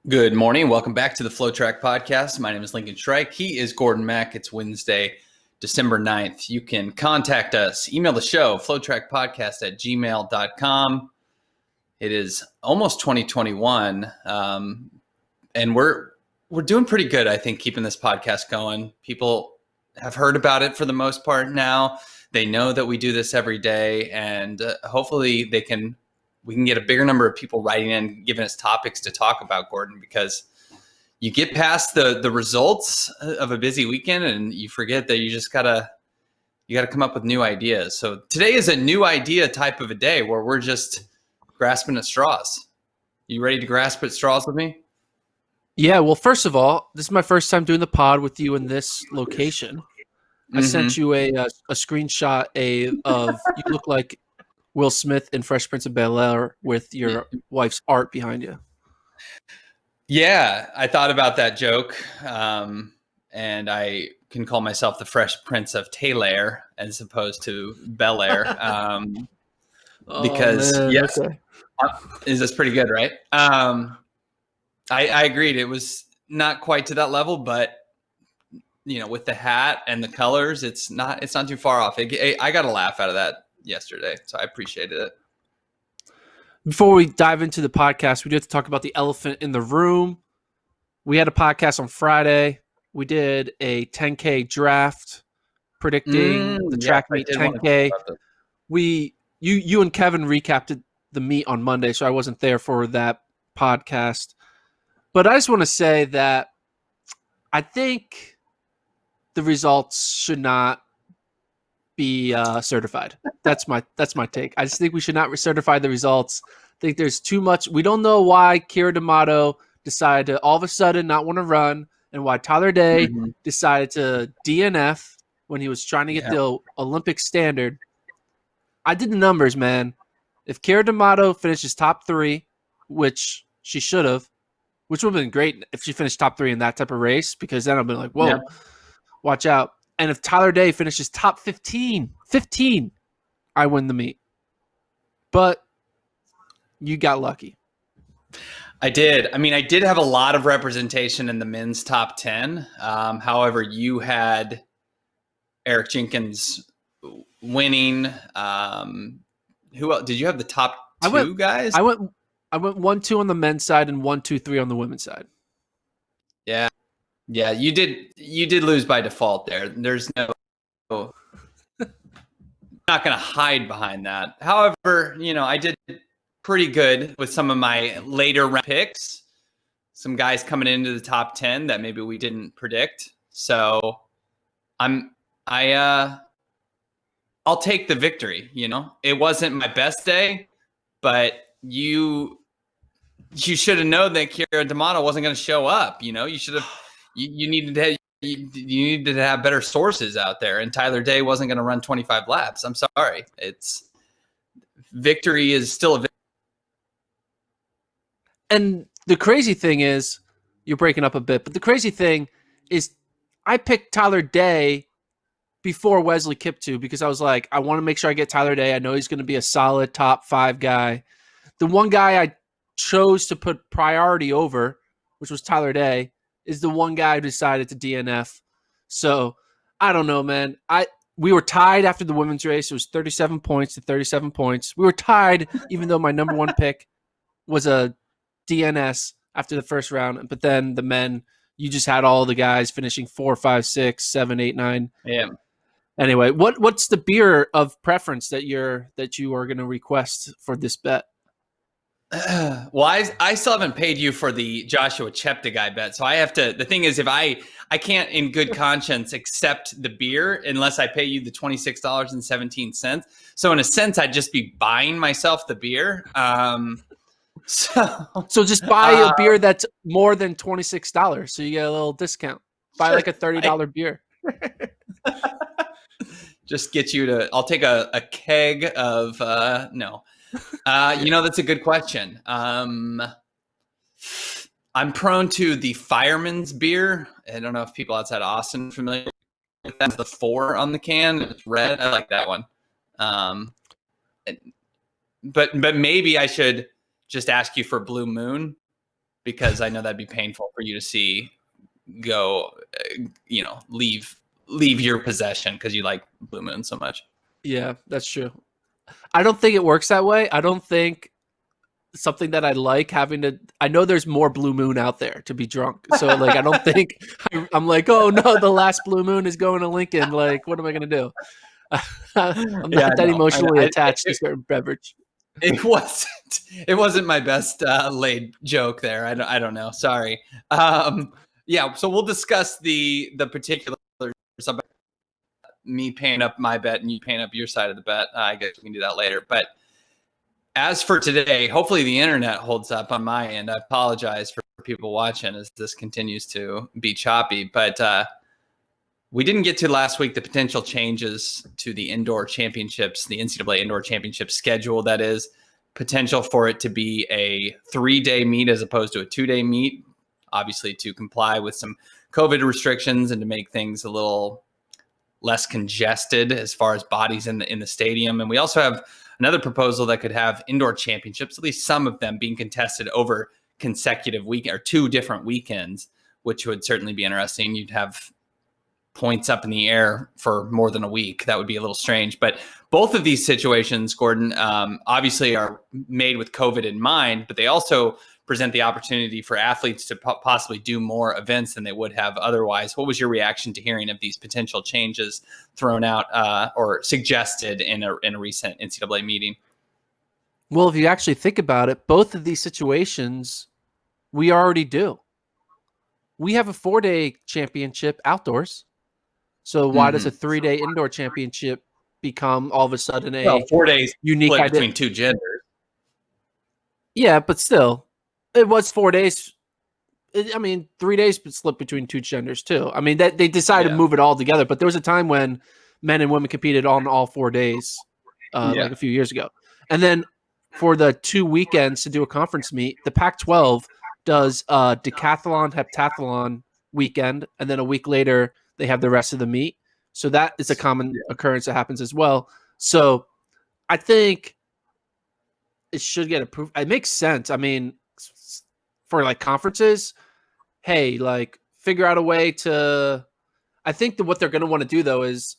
Good morning. Welcome back to the FloTrack podcast. My name is Lincoln Shrike. He is Gordon Mack. It's Wednesday, December 9th. You can contact us, email the show, flotrackpodcast@gmail.com. It is almost 2021, and we're doing pretty good, I think, keeping this podcast going. People have heard about it for the most part now. They know that we do this every day, and hopefully we can get a bigger number of people writing in, giving us topics to talk about, Gordon, because you get past the results of a busy weekend and you forget that you gotta come up with new ideas. So today is a new idea type of a day where we're just grasping at straws. You ready to grasp at straws with me? Yeah, well, first of all, this is my first time doing the pod with you in this location. I sent you a screenshot of you look like Will Smith in Fresh Prince of Bel-Air with your wife's art behind you. Yeah, I thought about that joke, and I can call myself the Fresh Prince of Taylor as opposed to Bel-Air, because yes, okay. Is this pretty good, right? I agreed. It was not quite to that level, but with the hat and the colors, it's not too far off. I got a laugh out of that yesterday, so I appreciated it. Before we dive into the podcast, we did talk about the elephant in the room. We had a podcast on Friday. We did a 10K draft predicting the track meet 10K. You and Kevin recapped the meet on Monday, so I wasn't there for that podcast. But I just want to say that I think the results should not be certified. That's my take. I just think we should not certify the results. I think there's too much. We don't know why Kira D'Amato decided to all of a sudden not want to run, and why Tyler Day decided to DNF when he was trying to get the Olympic standard. I did the numbers, man. If Kira D'Amato finishes top 3, which she should have, which would have been great if she finished top 3 in that type of race, because then I've been like, whoa, watch out. And if Tyler Day finishes top 15, I win the meet. But you got lucky. I did. I mean, I did have a lot of representation in the men's top 10. However, you had Eric Jenkins winning. Who else? Did you have the top 2 guys? I went 1-2 on the men's side and 1-2-3 on the women's side. Yeah. Yeah, you did lose by default there. There's not going to hide behind that. However, I did pretty good with some of my later round picks. Some guys coming into the top 10 that maybe we didn't predict. So I'll take the victory, It wasn't my best day, but you should have known that Kira D'Amato wasn't going to show up, You should have You needed to have better sources out there, and Tyler Day wasn't going to run 25 laps. I'm sorry. Victory is still a victory. And the crazy thing is, you're breaking up a bit, but the crazy thing is I picked Tyler Day before Wesley Kiptoo because I was like, I want to make sure I get Tyler Day. I know he's going to be a solid top 5 guy. The one guy I chose to put priority over, which was Tyler Day, is the one guy who decided to DNF. So I don't know, man. We were tied after the women's race. It was 37 points to 37 points. We were tied, even though my number 1 pick was a DNS after the first round. But then the men, you just had all the guys finishing 4, 5, 6, 7, 8, 9. Yeah. Anyway, what's the beer of preference that you are going to request for this bet? Well, I still haven't paid you for the Joshua Cheptegei bet, so I have to. The thing is, if I can't, in good conscience, accept the beer unless I pay you the $26.17. So in a sense, I'd just be buying myself the beer. So just buy a beer that's more than $26, so you get a little discount. Buy like a $30 beer. Just get you to. I'll take a keg of no. That's a good question. I'm prone to the Fireman's beer. I don't know if people outside of Austin are familiar with that. The 4 on the can. It's red. I like that one. But maybe I should just ask you for Blue Moon because I know that'd be painful for you to see go, leave your possession because you like Blue Moon so much. Yeah, that's true. I don't think it works that way. I don't think something that I like having to. I know there's more Blue Moon out there to be drunk, so like I don't think I'm like, oh no, the last Blue Moon is going to Lincoln. Like, what am I gonna do? I'm not that emotionally attached to certain beverage. It wasn't my best laid joke there. I don't know. Sorry. Yeah. So we'll discuss the particulars about me paying up my bet and you paying up your side of the bet. I guess we can do that later. But as for today, hopefully the internet holds up on my end. I apologize for people watching as this continues to be choppy, but we didn't get to last week the potential changes to the indoor championships, the NCAA indoor championship schedule. That is potential for it to be a 3-day meet as opposed to a 2-day meet, obviously to comply with some COVID restrictions and to make things a little less congested as far as bodies in the stadium. And we also have another proposal that could have indoor championships, at least some of them being contested over consecutive week or 2 different weekends, which would certainly be interesting. You'd have points up in the air for more than a week. That would be a little strange. But both of these situations, Gordon, obviously are made with COVID in mind, but they also present the opportunity for athletes to possibly do more events than they would have otherwise. What was your reaction to hearing of these potential changes thrown out or suggested in a recent NCAA meeting? Well, if you actually think about it, both of these situations we already do. We have a 4-day championship outdoors. So why does a 3-day indoor championship become all of a sudden a 4 days unique split between 2 genders? Yeah, but still, it was 4 days. 3 days split between 2 genders too. I mean, that they decided to move it all together, but there was a time when men and women competed on all 4 days, like a few years ago. And then for the 2 weekends to do a conference meet, the Pac-12 does a decathlon, heptathlon weekend, and then a week later they have the rest of the meet. So that is a common occurrence that happens as well. So I think it should get approved. It makes sense. I mean, for like conferences, hey, like figure out a way to. I think that what they're going to want to do though is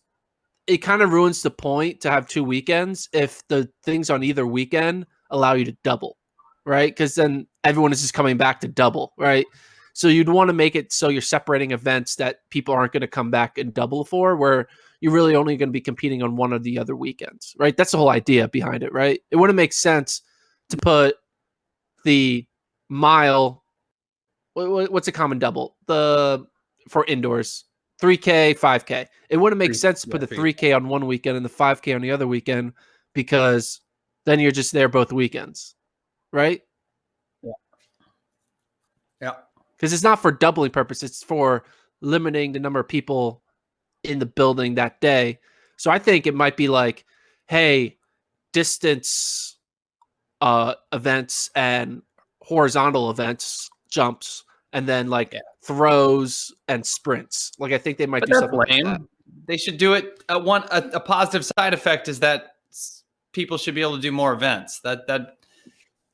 it kind of ruins the point to have 2 weekends if the things on either weekend allow you to double, right? Because then everyone is just coming back to double, right? So you'd want to make it so you're separating events that people aren't going to come back and double for, where you're really only going to be competing on one of the other weekends, right? That's the whole idea behind it, right? It wouldn't make sense to put the mile. What's a common double? For indoors, 3K, 5K. It wouldn't make sense to put the 3K on one weekend and the 5K on the other weekend because then you're just there both weekends, right? Yeah. Because it's not for doubling purpose. It's for limiting the number of people in the building that day. So I think it might be like, hey, distance events and horizontal events, jumps, and then like throws and sprints. Like I think they might do something like that. They should do it. A positive side effect is that people should be able to do more events. That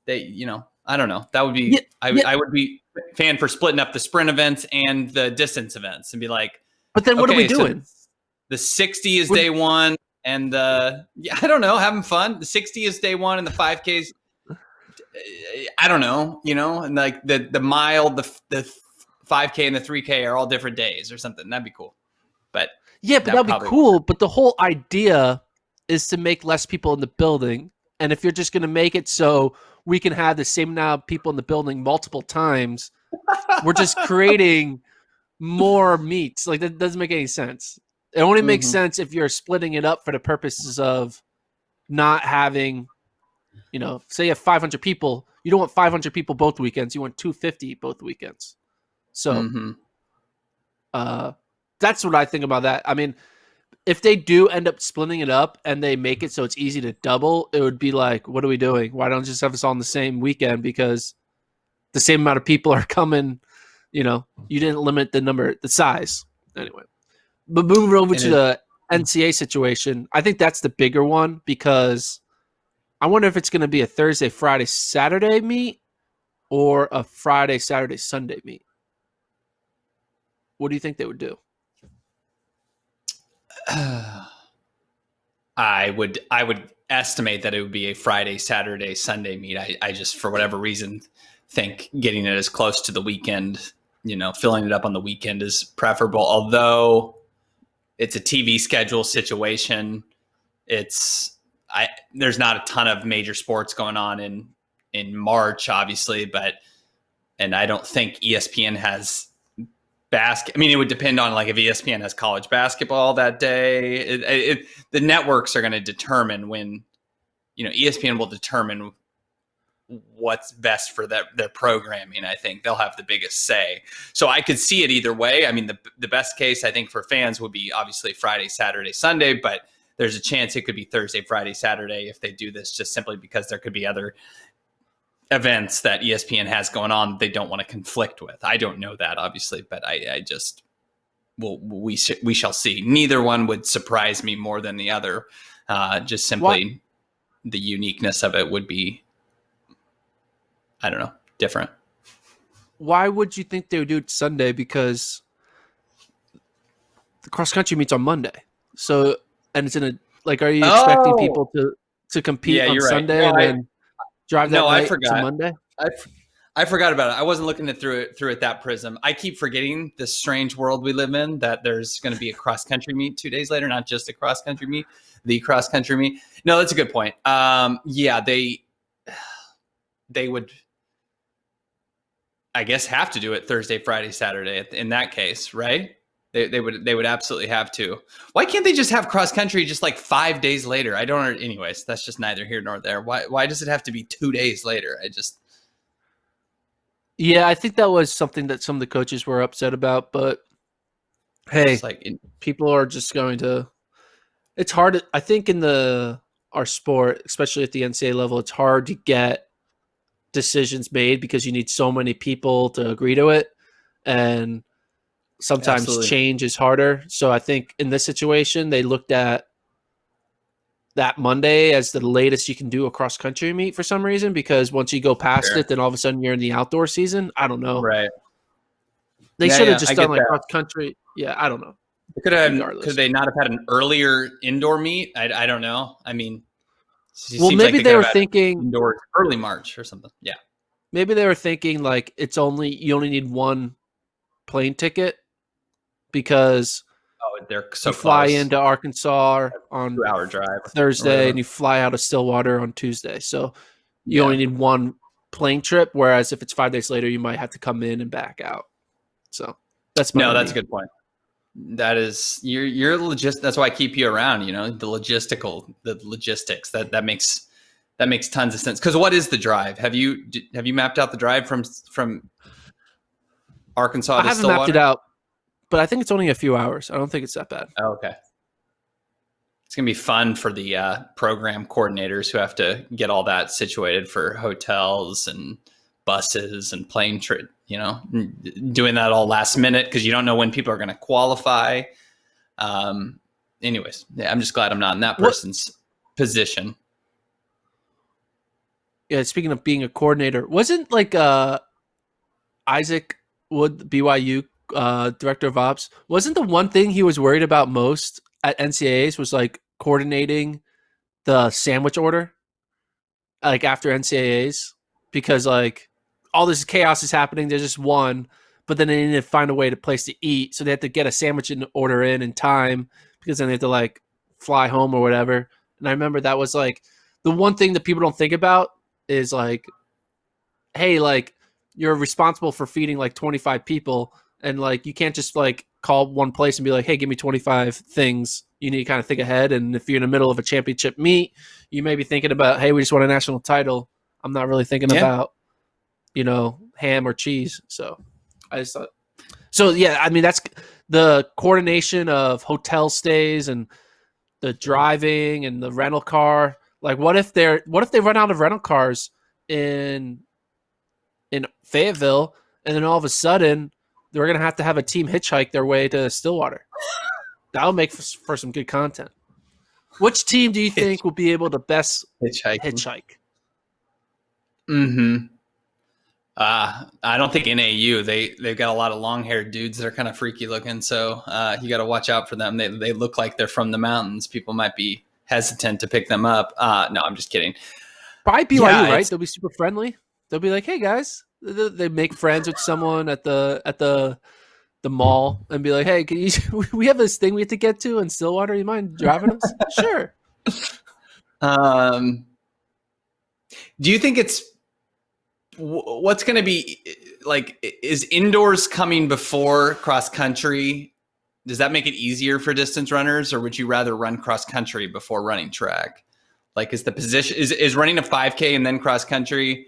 they, I don't know. That would be I would be fan for splitting up the sprint events and the distance events and be like, but then what are we doing? So the 60 is day one and I don't know, having fun. The 60 is day one and the 5Ks, I don't know, and like the mile, the 5K and the 3K are all different days or something. That'd be cool. But that'd be cool. But the whole idea is to make less people in the building. And if you're just going to make it so we can have the same amount of people in the building multiple times, we're just creating more meets. Like that doesn't make any sense. It only makes sense if you're splitting it up for the purposes of not having, say you have 500 people. You don't want 500 people both weekends. You want 250 both weekends. So that's what I think about that. I mean, if they do end up splitting it up and they make it so it's easy to double, it would be like, what are we doing? Why don't you just have us all on the same weekend? Because the same amount of people are coming, you didn't limit the size. Anyway, but moving over to the NCAA situation, I think that's the bigger one because I wonder if it's going to be a Thursday, Friday, Saturday meet or a Friday, Saturday, Sunday meet? What do you think they would do? I would estimate that it would be a Friday, Saturday, Sunday meet. I just, for whatever reason, think getting it as close to the weekend, filling it up on the weekend is preferable. Although it's a TV schedule situation, there's not a ton of major sports going on in March, obviously, and I don't think ESPN has I mean, it would depend on like if ESPN has college basketball that day. The networks are going to determine when, ESPN will determine what's best for their programming. I think they'll have the biggest say. So I could see it either way. I mean, the best case I think for fans would be obviously Friday, Saturday, Sunday, but there's a chance it could be Thursday, Friday, Saturday if they do this, just simply because there could be other events that ESPN has going on they don't want to conflict with. I don't know that, obviously, but I just, we shall see. Neither one would surprise me more than the other. Just simply the uniqueness of it would be, I don't know, different. Why would you think they would do it Sunday? Because the cross country meets on Monday. So, and it's are you expecting people to compete on Sunday and then drive that night to Monday? I forgot about it. I wasn't looking through it that prism. I keep forgetting this strange world we live in, that there's going to be a cross country meet 2 days later, not just a cross country meet, the cross country meet. No, that's a good point. They would, I guess, have to do it Thursday, Friday, Saturday in that case, right? They would absolutely have to. Why can't they just have cross country just like 5 days later? I don't. Anyways, that's just neither here nor there. Why does it have to be 2 days later? Yeah, I think that was something that some of the coaches were upset about. But hey, people are just going to. It's hard. I think in our sport, especially at the NCAA level, it's hard to get decisions made because you need so many people to agree to it, and sometimes Absolutely. Change is harder. So I think in this situation, they looked at that Monday as the latest you can do a cross country meet for some reason, because once you go past it, then all of a sudden you're in the outdoor season. I don't know. Right. They should have just done like cross country. Yeah, I don't know. Could they not have had an earlier indoor meet? I don't know. I mean, well, maybe they were thinking indoors early March or something. Yeah. Maybe they were thinking like you only need one plane ticket because they're so you fly into Arkansas on 2-hour drive Thursday and you fly out of Stillwater on Tuesday. So you only need one plane trip. Whereas if it's 5 days later, you might have to come in and back out. So that's a good point. That is, you're legit. That's why I keep you around. The logistics that makes tons of sense. Because what is the drive? Have you mapped out the drive from Arkansas to Stillwater? I haven't mapped it out, but I think it's only a few hours. I don't think it's that bad. Oh, okay. It's going to be fun for the program coordinators who have to get all that situated for hotels and buses and plane trip, doing that all last minute because you don't know when people are going to qualify. Anyways, yeah, I'm just glad I'm not in that person's position. Yeah, speaking of being a coordinator, wasn't like Isaac Wood, BYU director of ops, wasn't the one thing he was worried about most at NCAAs was like coordinating the sandwich order, like after NCAAs, because like all this chaos is happening. There's just one, but then they need to find a way to place to eat, so they have to get a sandwich order in time because then they have to like fly home or whatever. And I remember that was like the one thing that people don't think about is like, hey, like you're responsible for feeding like 25 people. And like, you can't just like call one place and be like, hey, give me 25 things. You need to kind of think ahead. And if you're in the middle of a championship meet, you may be thinking about, hey, we just won a national title. I'm not really thinking about, ham or cheese. So I just thought, I mean, that's the coordination of hotel stays and the driving and the rental car. Like what if they run out of rental cars in Fayetteville, and then all of a sudden they're going to have a team hitchhike their way to Stillwater? That'll make for some good content. Which team do you think will be able to best hitchhike? Mm-hmm. I don't think NAU, they've got a lot of long haired dudes that are kind of freaky looking. So you got to watch out for them. They look like they're from the mountains. People might be hesitant to pick them up. No, I'm just kidding. Probably BYU, Yeah, right? They'll be super friendly. They'll be like, "Hey guys," they make friends with someone at the mall and be like, "Hey, can you? We have this thing we have to get to in Stillwater. You mind driving us?" Sure. Do you think it's what's going to be like? Is indoors coming before cross country? Does that make it easier for distance runners, or would you rather run cross country before running track? Like, is the position is running a 5K and then cross country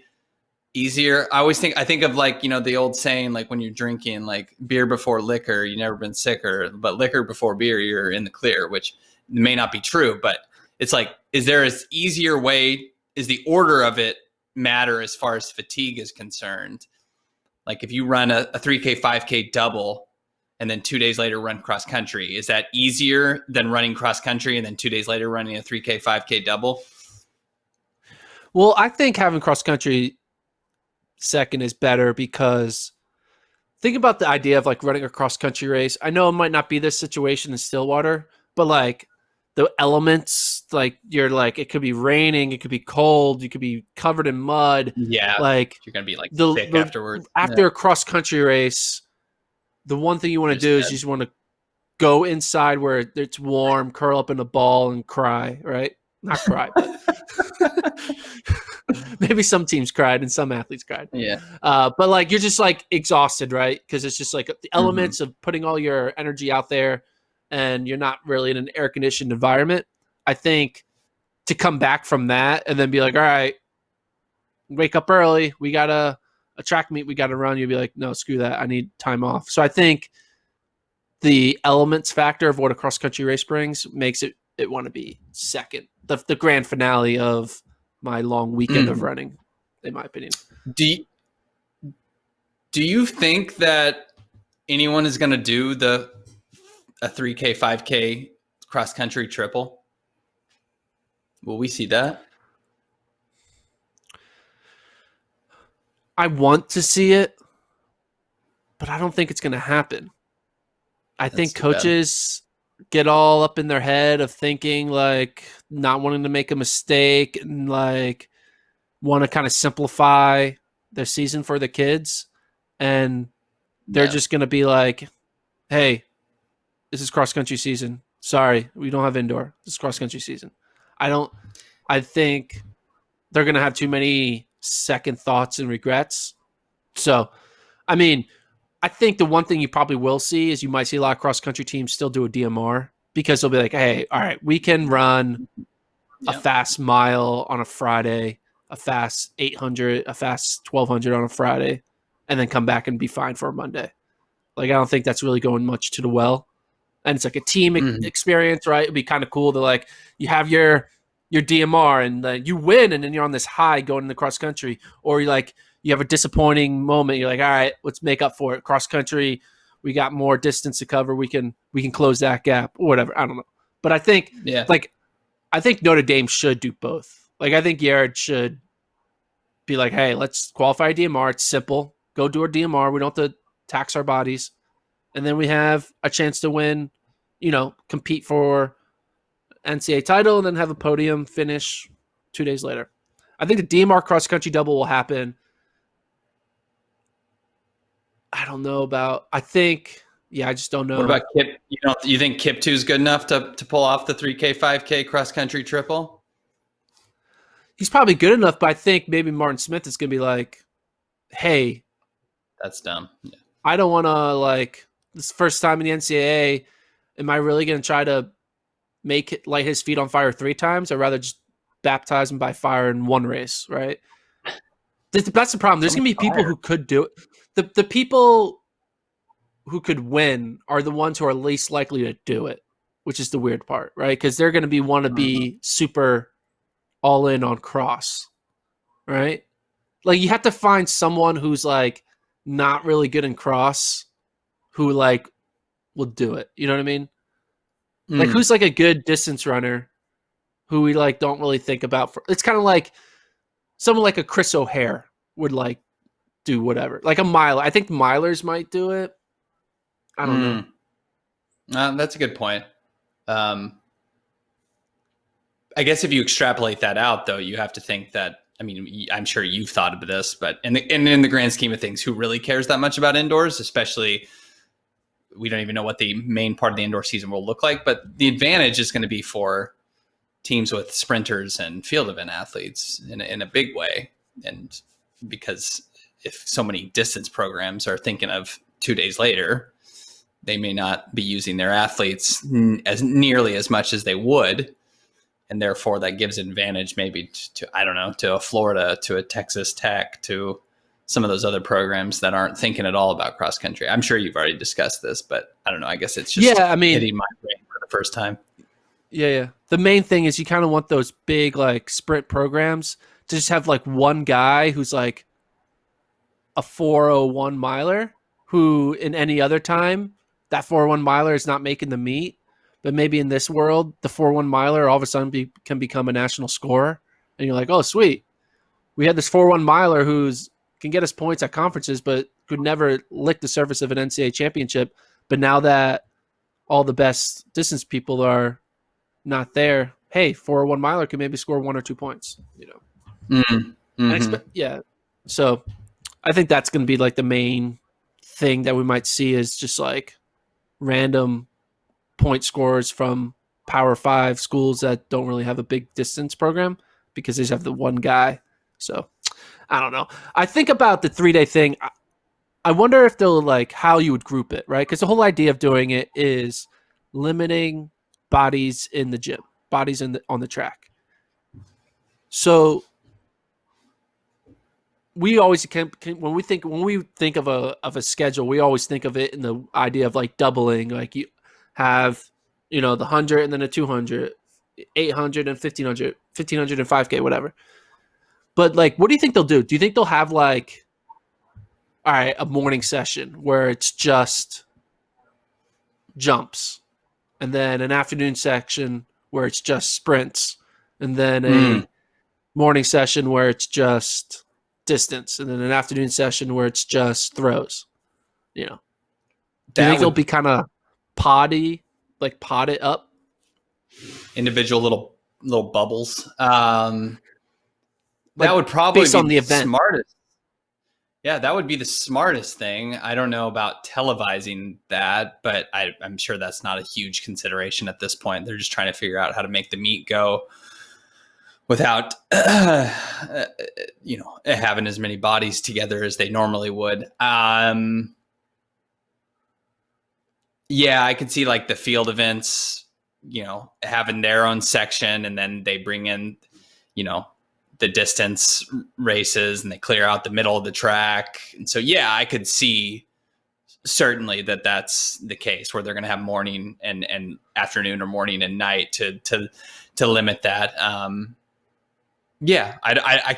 easier? I think of like, the old saying, like when you're drinking, like beer before liquor, you never been sicker, but liquor before beer, you're in the clear, which may not be true, but it's like, is there an easier way? Is the order of it matter as far as fatigue is concerned? Like if you run a 3K, 5K double and then 2 days later run cross country, is that easier than running cross country and then 2 days later running a 3K, 5K double? Well, I think having cross country second is better because think about the idea of like running a cross country race. I know it might not be this situation in Stillwater, but like the elements, like you're like, it could be raining, it could be cold, you could be covered in mud. Yeah. Like you're going to be like sick the afterwards. After a cross country race, the one thing you want to do is you just want to go inside where it's warm, curl up in a ball and cry, right? Not cry, but maybe some teams cried and some athletes cried. Yeah. But like you're just like exhausted, right? Because it's just like the elements of putting all your energy out there and you're not really in an air conditioned environment. I think to come back from that and then be like, all right, wake up early. We got a track meet we got to run. You'll be like, no, screw that. I need time off. So I think the elements factor of what a cross country race brings makes it want to be second. The grand finale of my long weekend of running, in my opinion. Do you think that anyone is going to do a 3K, 5K cross country triple? Will we see that? I want to see it, but I don't think it's going to happen. I think coaches get all up in their head of thinking like not wanting to make a mistake and like want to kind of simplify their season for the kids. And they're just going to be like, hey, this is cross country season. Sorry, we don't have indoor. This is cross country season. I think they're going to have too many second thoughts and regrets. So, I mean, I think the one thing you probably will see is you might see a lot of cross country teams still do a DMR because they'll be like, hey, all right, we can run a fast mile on a Friday, a fast 800, a fast 1200 on a Friday, and then come back and be fine for a Monday. Like, I don't think that's really going much to the well. And it's like a team experience, right? It'd be kind of cool to like, you have your DMR and you win and then you're on this high going into cross country, or you have a disappointing moment. You're like, all right, let's make up for it. Cross country, we got more distance to cover. We can close that gap or whatever. I don't know. But I think I think Notre Dame should do both. Like, I think Yared should be like, hey, let's qualify a DMR. It's simple. Go do our DMR. We don't have to tax our bodies. And then we have a chance to win, compete for NCAA title and then have a podium finish 2 days later. I think the DMR cross country double will happen. I don't know about. I just don't know. What about Kip? You think Kip 2 is good enough to pull off the 3K, 5K cross country triple? He's probably good enough, but I think maybe Martin Smith is going to be like, hey, that's dumb. Yeah. I don't want to this is the first time in the NCAA. Am I really going to try to light his feet on fire 3 times? I'd rather just baptize him by fire in one race, right? That's the problem. There's going to be people who could do it. The people who could win are the ones who are least likely to do it, which is the weird part, right? Because they're going to want to be super all in on cross, right? Like, you have to find someone who's like not really good in cross who will do it. You know what I mean? Like, who's like a good distance runner who we don't really think about. It's kind of like someone like a Chris O'Hare would do whatever. Like a miler. I think milers might do it. I don't know. That's a good point. I guess if you extrapolate that out, though, you have to think that, I mean, I'm sure you've thought of this, but in the grand scheme of things, who really cares that much about indoors? Especially, we don't even know what the main part of the indoor season will look like, but the advantage is going to be for teams with sprinters and field event athletes in a big way. And because if so many distance programs are thinking of 2 days later, they may not be using their athletes as nearly as much as they would. And therefore that gives advantage maybe to, I don't know, to a Florida, to a Texas Tech, to some of those other programs that aren't thinking at all about cross country. I'm sure you've already discussed this, but I don't know. I guess it's just hitting my brain for the first time. Yeah. The main thing is you kind of want those big like sprint programs to just have like one guy who's like a 401 miler who in any other time, that 401 miler is not making the meet. But maybe in this world, the 401 miler all of a sudden can become a national scorer. And you're like, oh, sweet. We had this 401 miler who's can get us points at conferences, but could never lick the surface of an NCAA championship. But now that all the best distance people are not there, hey, 401 miler can maybe score 1 or 2 points. Yeah. So I think that's going to be like the main thing that we might see is just like random point scores from Power 5 schools that don't really have a big distance program because they just have the one guy. So I don't know. I think about the 3-day thing. I wonder if they'll like how you would group it, right? Because the whole idea of doing it is limiting bodies in the gym, bodies on the track. So we always when we think of a schedule, we always think of it in the idea of like doubling. Like you have, the 100 and then a 200, 800 and 1500, 1500 and 5K, whatever. But like, what do you think they'll do? Do you think they'll have like, all right, a morning session where it's just jumps, and then an afternoon section where it's just sprints, and then a morning session where it's just distance, and then an afternoon session where it's just throws? Do you think they'll be kind of pot it up? Individual little bubbles. That would probably be the smartest. Yeah, that would be the smartest thing. I don't know about televising that, but I'm sure that's not a huge consideration at this point. They're just trying to figure out how to make the meet go without, having as many bodies together as they normally would. Yeah, I could see like the field events, having their own section, and then they bring in, the distance races, and they clear out the middle of the track. And so, yeah, I could see certainly that's the case where they're going to have morning and afternoon, or morning and night to limit that. I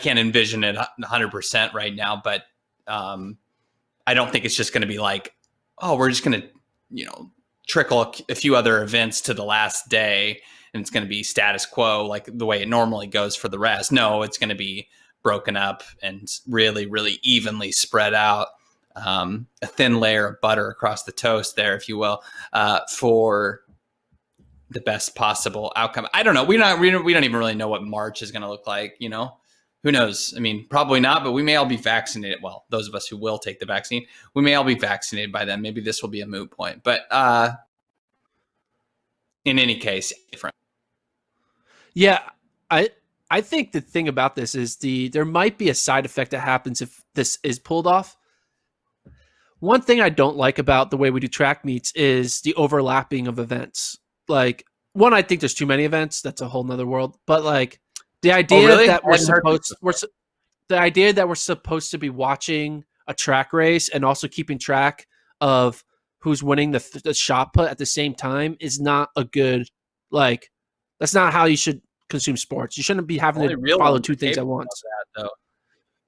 can't envision it 100% right now, but I don't think it's just going to be like, oh, we're just going to, trickle a few other events to the last day, and it's going to be status quo like the way it normally goes for the rest. No, it's going to be broken up and really, really evenly spread out, a thin layer of butter across the toast there, if you will, for the best possible outcome. I don't know. We don't even really know what March is going to look like. Who knows? I mean, probably not, but we may all be vaccinated. Well, those of us who will take the vaccine, we may all be vaccinated by then. Maybe this will be a moot point, but in any case, different. Yeah, I think the thing about this is there might be a side effect that happens if this is pulled off. One thing I don't like about the way we do track meets is the overlapping of events. Like, one, I think there's too many events. That's a whole nother world. But like the idea that we're supposed to be watching a track race and also keeping track of who's winning the shot put at the same time is not a good, like, that's not how you should consume sports. You shouldn't be having to follow two things at once.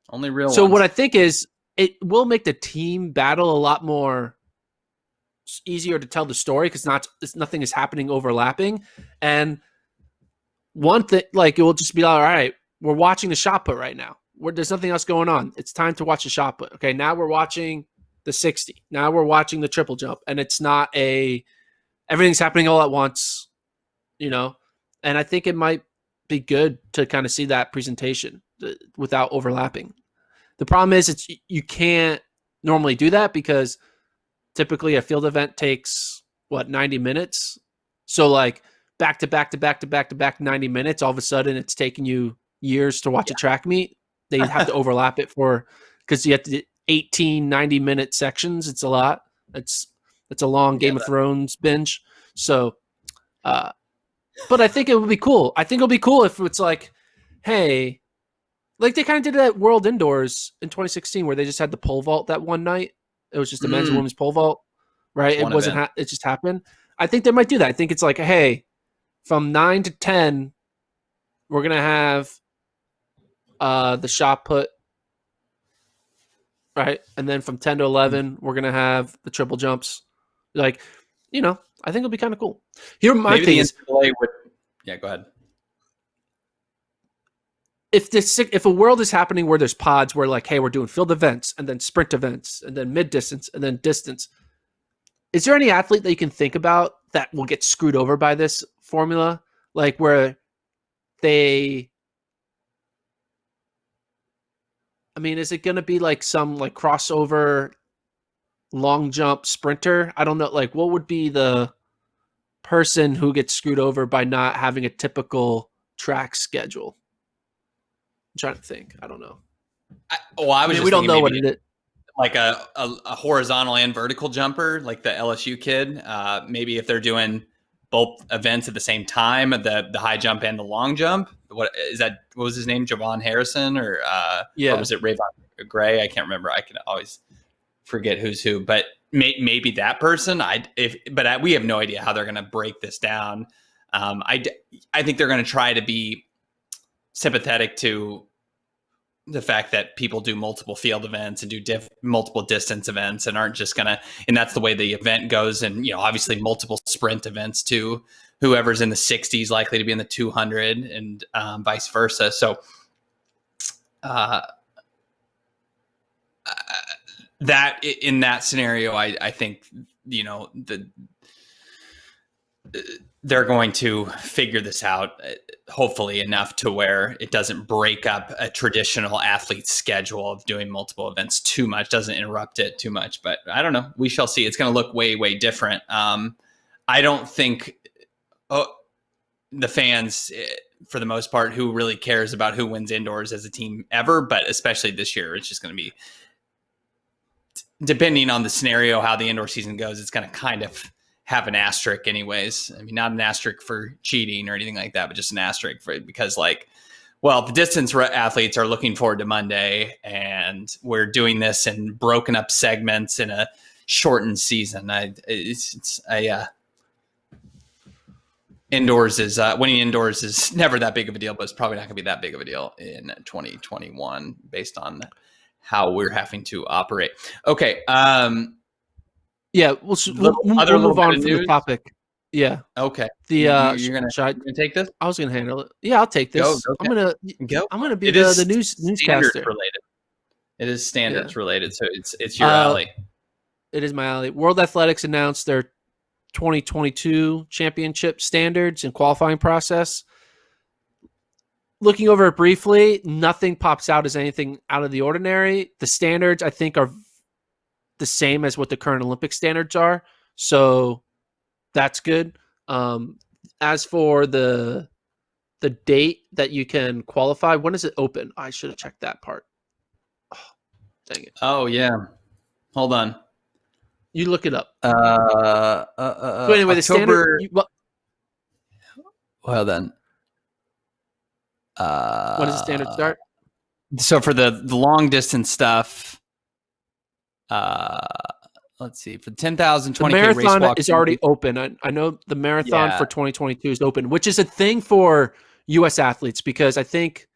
Only real So ones. what I think is it will make the team battle a lot more easier to tell the story because nothing is happening overlapping. And one thing, like, it will just be all right, we're watching the shot put right now. there's nothing else going on. It's time to watch the shot put. Okay, now we're watching the 60. Now we're watching the triple jump, and it's not everything's happening all at once, And I think it might be good to kind of see that presentation without overlapping. The problem is you can't normally do that because typically a field event takes 90 minutes. So like back to back 90 minutes, all of a sudden it's taking you years to watch a track meet. They have to overlap it because you have to do 18, 90-minute sections. It's a lot. It's a long Game of Thrones binge. So, but I think it would be cool. I think it'll be cool if it's like, hey, like they kind of did it at World Indoors in 2016 where they just had the pole vault that one night. It was just a men's and women's pole vault, right? It wasn't. It just happened. I think they might do that. I think it's like, hey, from 9 to 10, we're gonna have the shot put, right, and then from 10 to 11, we're gonna have the triple jumps. Like, I think it'll be kind of cool. Here, my thing is, yeah, go ahead. If a world is happening where there's pods where like, hey, we're doing field events and then sprint events and then mid distance and then distance, is there any athlete that you can think about that will get screwed over by this formula? Like where is it going to be like some like crossover long jump sprinter? I don't know. Like what would be the person who gets screwed over by not having a typical track schedule? I'm trying to think. I don't know. We don't know what it is. Like a horizontal and vertical jumper, like the LSU kid. Maybe if they're doing both events at the same time, the high jump and the long jump. What was his name? Javon Harrison or was it Rayvon Gray? I can't remember. I can always forget who's who, but maybe that person. But we have no idea how they're going to break this down. I think they're going to try to be sympathetic to the fact that people do multiple field events and do multiple distance events and aren't just gonna, and that's the way the event goes. And, obviously multiple sprint events too, whoever's in the 60s likely to be in the 200 and vice versa. So that in that scenario, I think, they're going to figure this out, hopefully enough to where it doesn't break up a traditional athlete schedule of doing multiple events too much, doesn't interrupt it too much. But I don't know. We shall see. It's going to look way, way different. I don't think the fans, for the most part, who really cares about who wins indoors as a team ever, but especially this year, it's just going to be, depending on the scenario, how the indoor season goes, it's going to kind of have an asterisk anyways. Not an asterisk for cheating or anything like that, but just an asterisk because the distance athletes are looking forward to Monday and we're doing this in broken up segments in a shortened season. Indoors is winning indoors is never that big of a deal, but it's probably not gonna be that big of a deal in 2021 based on how we're having to operate. Okay. Yeah, we'll move on from the topic. Yeah. Okay. You're gonna take this? I was gonna handle it. Yeah, I'll take this. Go. I'm gonna be the newscaster. Related. It is standards related, so it's your alley. It is my alley. World Athletics announced their 2022 championship standards and qualifying process. Looking over it briefly, nothing pops out as anything out of the ordinary. The standards, I think, are the same as what the current Olympic standards are. So that's good. As for the date that you can qualify, when is it open? I should have checked that part. Oh, dang it. Oh, yeah. Hold on. You look it up. So anyway, the standard. Well then. When does the standard start? So for the long distance stuff, let's see, for the 10,000, 20K the marathon race walk is already open. I know the marathon for 2022 is open, which is a thing for U.S. athletes because I think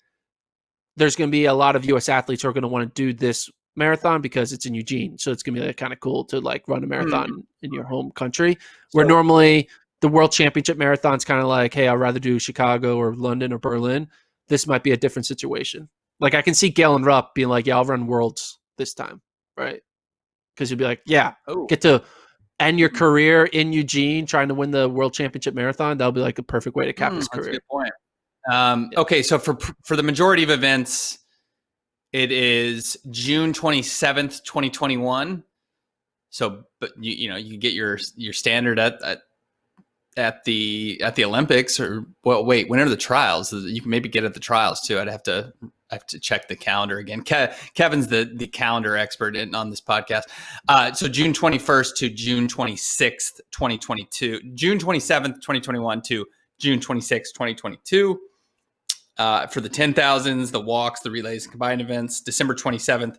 there's going to be a lot of U.S. athletes who are going to want to do this marathon because it's in Eugene. So it's going to be kind of cool to run a marathon in your home country where normally the World Championship marathon's kind of like, hey, I'd rather do Chicago or London or Berlin. This might be a different situation. Like I can see Galen Rupp being like, yeah, I'll run Worlds this time, right? Because you'd be like, yeah, Oh, get to end your career in Eugene trying to win the World Championship Marathon. That'll be like a perfect way to cap his that's a career. good point. Yeah. Okay, so for the majority of events, it is June 27th, 2021. So, but you get your standard at the Olympics, or well, wait, when are the trials? You can maybe get at the trials too. I have to check the calendar again. Kevin's the calendar expert on this podcast. So June 21st to June 26th, 2022. June 27th, 2021 to June 26th, 2022. For the 10,000s, the walks, the relays, and combined events, December 27th,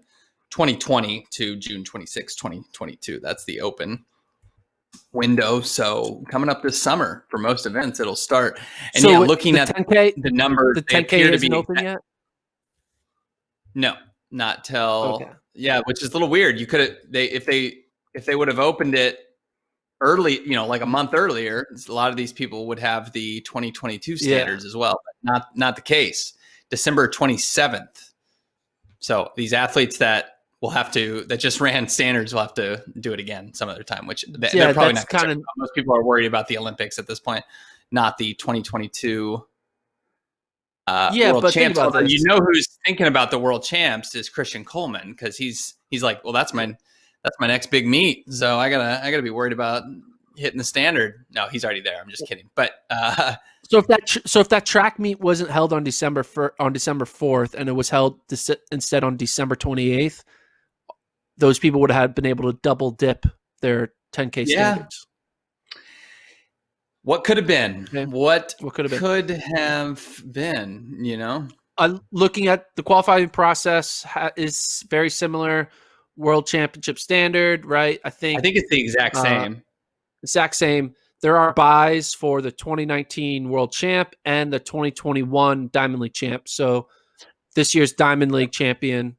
2020 to June 26th, 2022. That's the open window. So coming up this summer for most events, it'll start. And so looking the at 10K, the numbers, the they 10K appear to isn't be open yet. No, not till Okay. yeah, which is a little weird. You could have if they would have opened it early, like a month earlier, a lot of these people would have the 2022 standards as well, but not the case. December 27th. So these athletes that just ran standards will have to do it again some other time, which they're probably not concerned about. Most people are worried about the Olympics at this point, not the 2022 world but champs. think about this. Who's thinking about the world champs is Christian Coleman, because he's like, well, that's my next big meet, so I gotta be worried about hitting the standard. No, he's already there. I'm just kidding. But so if that track meet wasn't held on December 4th and it was held instead on December 28th, those people would have been able to double dip their 10K standards. What could have been? Okay. What could have been? Looking at the qualifying process is very similar. World Championship standard, right? I think it's the exact same. Exact same. There are buys for the 2019 World Champ and the 2021 Diamond League Champ. So this year's Diamond League champion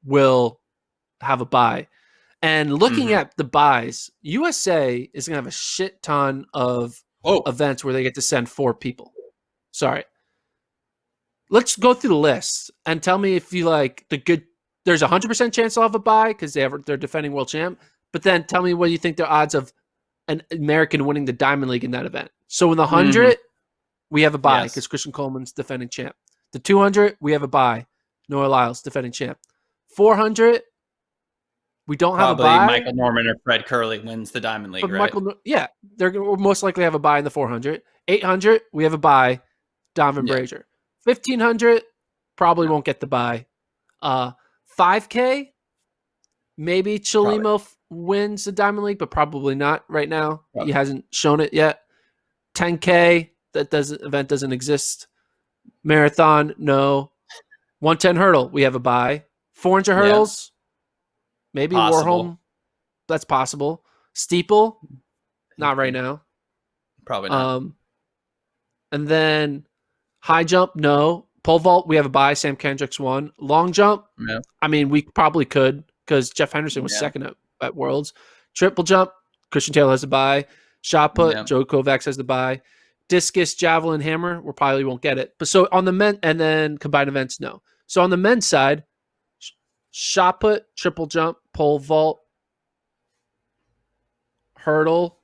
will have a buy. And looking at the buys, USA is going to have a shit ton of events where they get to send 4 people. Sorry. Let's go through the list and tell me if you like the good. There's a 100% chance they'll have a buy because they're defending world champ. But then tell me what you think the odds of an American winning the Diamond League in that event. So in the 100, we have a buy because Christian Coleman's defending champ. The 200, we have a buy. Noah Lyles defending champ. 400, we don't have a buy. Probably Michael Norman or Fred Curley wins the Diamond League, right? They're most likely have a buy in the 400. 800, we have a buy. Donovan Brazier. 1500, probably won't get the buy. 5K, maybe Chalimo wins the Diamond League, but probably not right now. He hasn't shown it yet. 10K, event doesn't exist. Marathon, no. 110 hurdle, we have a buy. 400 hurdles, maybe possible. Warholm, that's possible. Steeple, not right now. Probably not. And then high jump, no. Pole vault, we have a buy. Sam Kendricks won. Long jump, I mean, we probably could because Jeff Henderson was second at Worlds. Triple jump, Christian Taylor has a buy. Shot put, Joe Kovacs has the buy. Discus, javelin, hammer, we probably won't get it. But so on the men, and then combined events, no. So on the men's side, shot put, triple jump, pole vault, hurdle,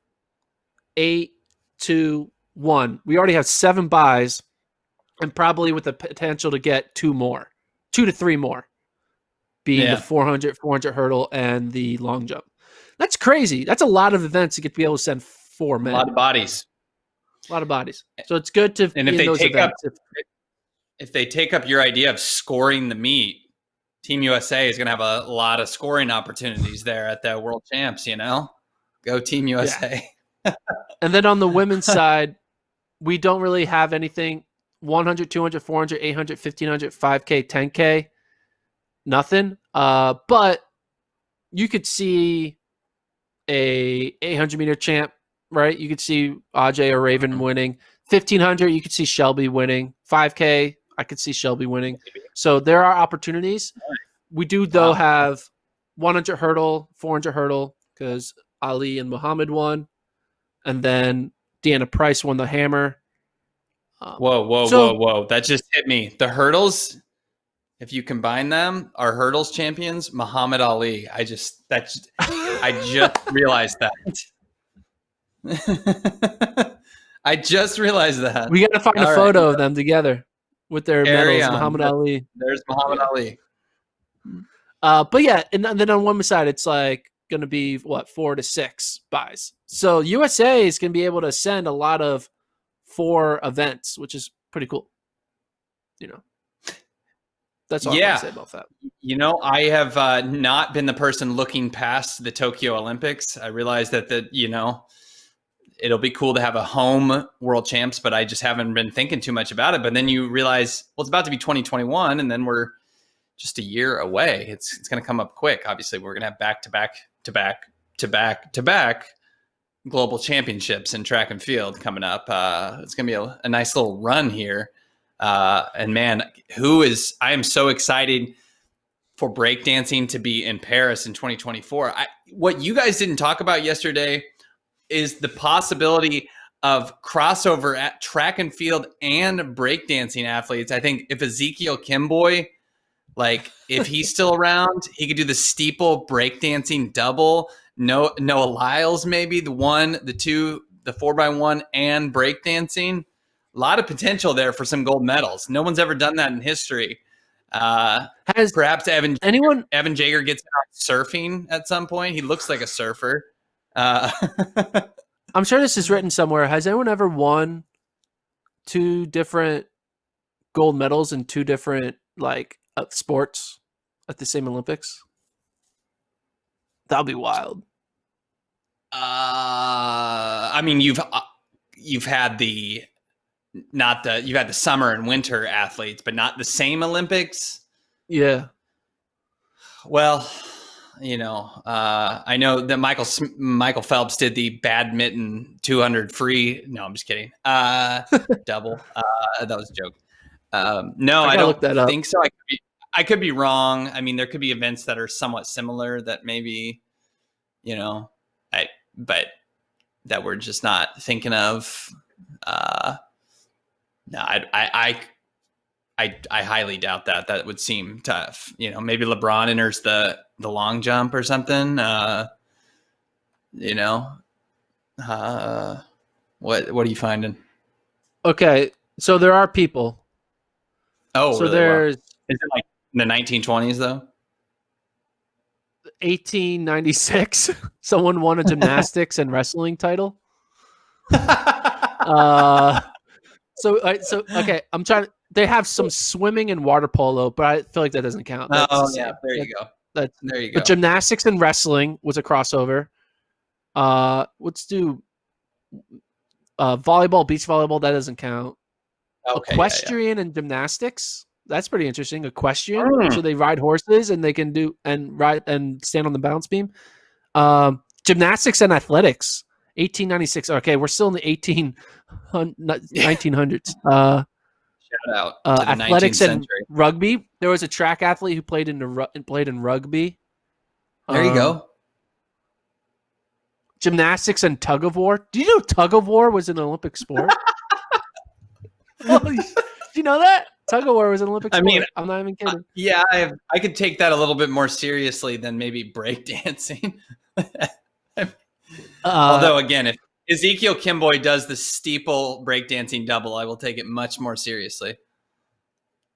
8, 2, 1. We already have 7 buys. And probably with the potential to get 2 to 3 more, being the 400 hurdle and the long jump. That's crazy. That's a lot of events to get to be able to send 4 men. A lot of bodies. So it's good to and if they take events. If they take up your idea of scoring the meet, Team USA is going to have a lot of scoring opportunities there at the World Champs. Go Team USA. Yeah. And then on the women's side, we don't really have anything. 100, 200, 400, 800, 1500, 5K, 10K, nothing. But you could see a 800-meter champ, right? You could see Ajay or Raven winning. 1500, you could see Shelby winning. 5K, I could see Shelby winning. So there are opportunities. We do, though, have 100 hurdle, 400 hurdle, because Ali and Muhammad won. And then Deanna Price won the hammer. Whoa. That just hit me. The hurdles, If you combine them, our hurdles champions, Muhammad Ali. I just realized that. I just realized that. we got to find a All right, photo of them together with their carry medals. on. Muhammad Ali. There's Muhammad Yeah. Ali. But yeah, and then on one side, it's like going to be 4 to 6 buys. So USA is going to be able to send a lot of 4 events, which is pretty cool. That's all I want to say about that. I have not been the person looking past the Tokyo Olympics. I realize that it'll be cool to have a home world champs, but I just haven't been thinking too much about it. But then you realize, well, it's about to be 2021, and then we're just a year away. It's going to come up quick. Obviously, we're going to have back global championships in track and field coming up. It's going to be a nice little run here. And man, I am so excited for breakdancing to be in Paris in 2024. What you guys didn't talk about yesterday is the possibility of crossover at track and field and breakdancing athletes. I think if Ezekiel Kimboy, if he's still around, he could do the steeple breakdancing double. Noah Lyles, maybe the 4x1 and breakdancing. A lot of potential there for some gold medals. No one's ever done that in history. Perhaps Evan Jager gets out surfing at some point. He looks like a surfer. I'm sure this is written somewhere. Has anyone ever won 2 different gold medals in 2 different sports at the same Olympics? That'll be wild. I mean, you've had you've had the summer and winter athletes, but not the same Olympics. Yeah. Well, I know that Michael Phelps did the badminton 200 free. No, I'm just kidding. Double. That was a joke. No, I don't think so. I could be wrong. I mean, there could be events that are somewhat similar that maybe, but that we're just not thinking of. No, I highly doubt that. That would seem tough. Maybe LeBron enters the long jump or something. What are you finding? Okay, so there are people. Oh, so really? There's. Is it like in the 1920s though? 1896, someone won a gymnastics and wrestling title. So okay, I'm trying. They have some swimming and water polo, but I feel like that doesn't count. There you go. There you go. But gymnastics and wrestling was a crossover. Let's do volleyball, beach volleyball. That doesn't count. Okay, equestrian and gymnastics. That's pretty interesting. Equestrian, so they ride horses and they can ride and stand on the balance beam. Gymnastics and athletics. 1896. Okay, we're still in the 1900s. Shout out to the athletics 19th and century. Rugby. There was a track athlete who played in rugby. There you go. Gymnastics and tug of war. Do you know tug of war was an Olympic sport? Do you know that? Tug of war was an Olympic sport. I mean, I'm not even kidding. Yeah, I could take that a little bit more seriously than maybe breakdancing. Although, again, if Ezekiel Kimboy does the steeple breakdancing double, I will take it much more seriously.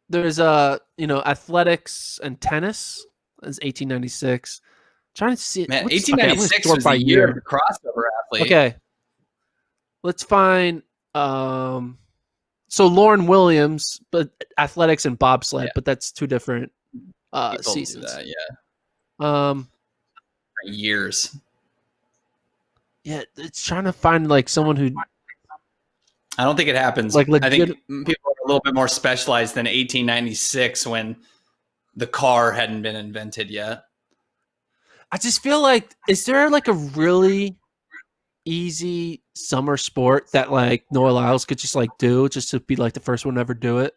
There's athletics and tennis. That's 1896. Trying to see. Man, 1896 was the year of the crossover athlete. Okay, let's find. So Lauren Williams, but athletics and bobsled, but that's 2 different seasons. That, yeah. Years. Yeah, it's trying to find someone who. I don't think it happens. I think people are a little bit more specialized than 1896 when the car hadn't been invented yet. I just feel like, is there a really easy summer sport that Noah Lyles could just do just to be the first one to ever do it?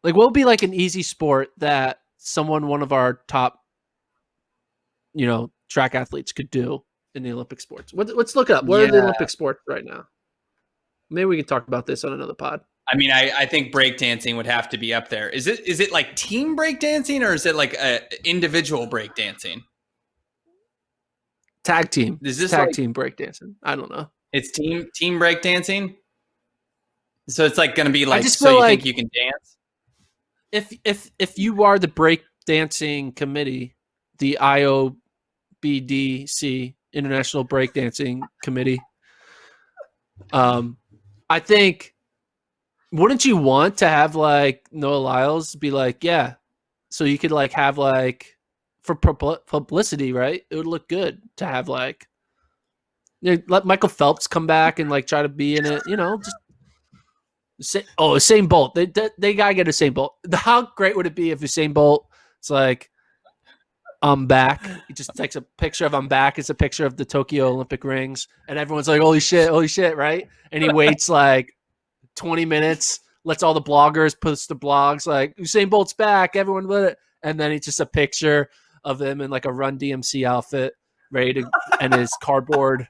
What would be an easy sport that one of our top, track athletes could do in the Olympic sports? Let's look up. What are the Olympic sports right now? Maybe we can talk about this on another pod. I mean, I think breakdancing would have to be up there. Is it like team breakdancing or is it like individual breakdancing? Tag team. Is this Tag like team breakdancing. I don't know. it's team breakdancing? So it's like going to be I like, just so feel you like think you can dance? if you are the breakdancing committee, the IOBDC International Breakdancing Committee, I think wouldn't you want to have like Noah Lyles be like, yeah, so you could like have like for publicity, right? It would look good to have like let Michael Phelps come back and like try to be in it, just Usain Bolt. They gotta get Usain Bolt. How great would it be if Usain Bolt? It's like I'm back. He just takes a picture of I'm back. It's a picture of the Tokyo Olympic rings, and everyone's like, holy shit, right? And he waits like 20 minutes, lets all the bloggers post the blogs like Usain Bolt's back. Everyone let it, and then it's just a picture of him in like a Run DMC outfit, ready to, and his cardboard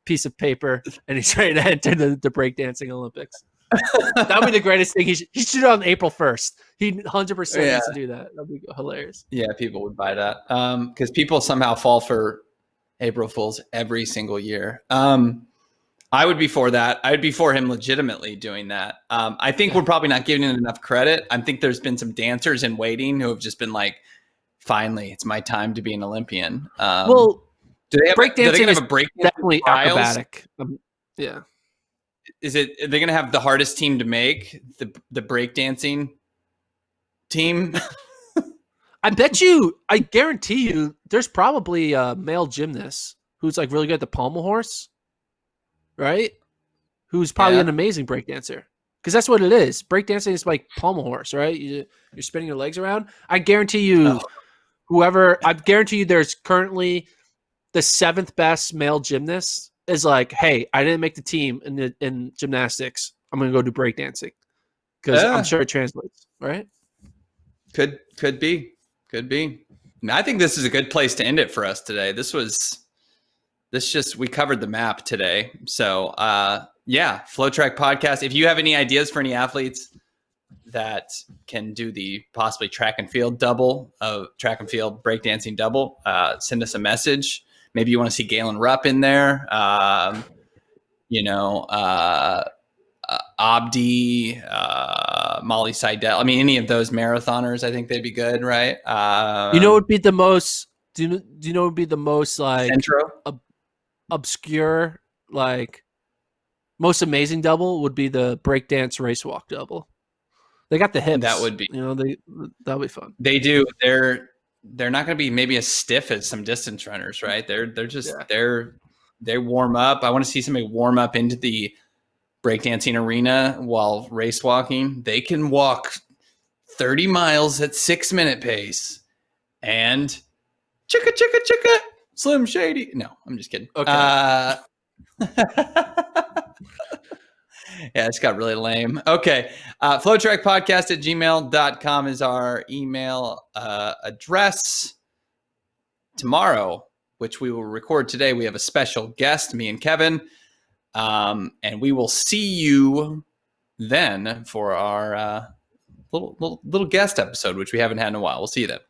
piece of paper, and he's ready to enter the breakdancing Olympics. That would be the greatest thing. He should do it on April 1st. He 100% needs to do that. That'd be hilarious. Yeah, people would buy that because people somehow fall for April Fools every single year. I would be for that. I would be for him legitimately doing that. I think we're probably not giving it enough credit. I think there's been some dancers in waiting who have just been like, finally, it's my time to be an Olympian. Well, do they breakdancing have a breakdancing definitely trials? acrobatic. Yeah. Are they going to have the hardest team to make, the breakdancing team? I guarantee you, there's probably a male gymnast who's like really good at the pommel horse, right? Who's probably an amazing breakdancer. Because that's what it is. Breakdancing is like pommel horse, right? You're spinning your legs around. I guarantee you, I guarantee you there's currently the 7th best male gymnast is like, hey, I didn't make the team in gymnastics. I'm going to go do breakdancing. Because I'm sure it translates, right? Could be. I think this is a good place to end it for us today. We covered the map today. So FloTrack podcast. If you have any ideas for any athletes that can do the possibly track and field breakdancing double, send us a message. Maybe you want to see Galen Rupp in there. Abdi, Molly Seidel. I mean, any of those marathoners, I think they'd be good, right? You know, would be the most. Do you know? Would be the most like Centro? Obscure, like most amazing double would be the breakdance race walk double. They got the hips. That would be. That'll be fun. They do. They're not going to be maybe as stiff as some distance runners, right? They're just they warm up. I want to see somebody warm up into the breakdancing arena while race walking. They can walk 30 miles at 6-minute pace and chicka chicka chicka Slim Shady. No, I'm just kidding. Okay. Yeah, it's got really lame. Okay. FloTrackPodcast@gmail.com is our email address. Tomorrow, which we will record today, we have a special guest, me and Kevin. And we will see you then for our little guest episode, which we haven't had in a while. We'll see you then.